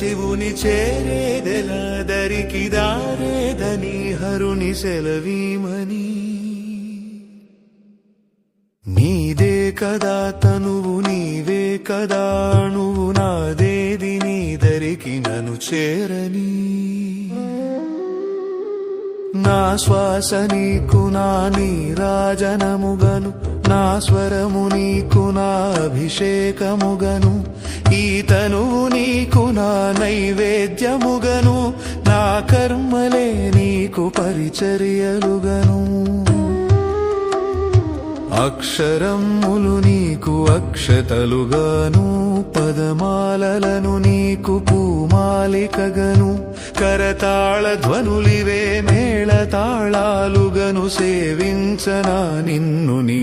శివుని చేరేదెలా దరికి దారేదని హరుని సెలవీమని నీదే కదా తనువు నీవే కదా నువ్వు నాదేది నీ దరికి నన్ను చేరని నా శ్వాస నీకు నా నీరాజనముగను నా స్వరము నీకు నా అభిషేకముగను ఈ తనువు నీకు నా నైవేద్యముగను నా కర్మలే నీకు పరిచర్యలుగను అక్షరములు నీకు అక్షతలుగాను పదమాలలను నీకు పూమాలికగను కరతాళ ధ్వనులివే మేళతాళాలుగను సేవించనా నిన్ను నీ